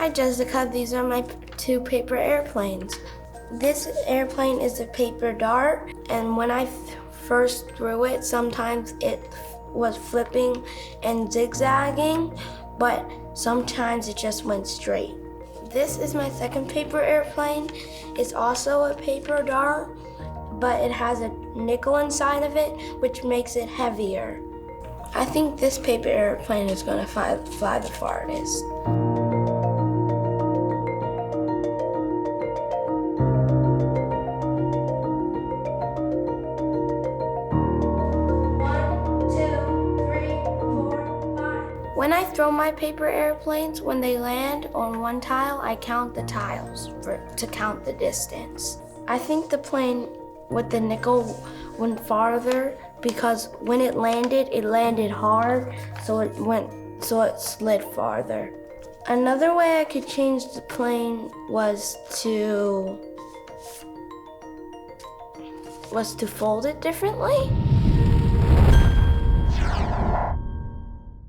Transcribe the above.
Hi Jessica, these are my two paper airplanes. This airplane is a paper dart, and when I first threw it, sometimes it was flipping and zigzagging, but sometimes it just went straight. This is my second paper airplane. It's also a paper dart, but it has a nickel inside of it, which makes it heavier. I think this paper airplane is gonna fly the farthest. When I throw my paper airplanes, when they land on one tile, I count the tiles to count the distance. I think the plane with the nickel went farther because when it landed hard, so it slid farther. Another way I could change the plane was to fold it differently.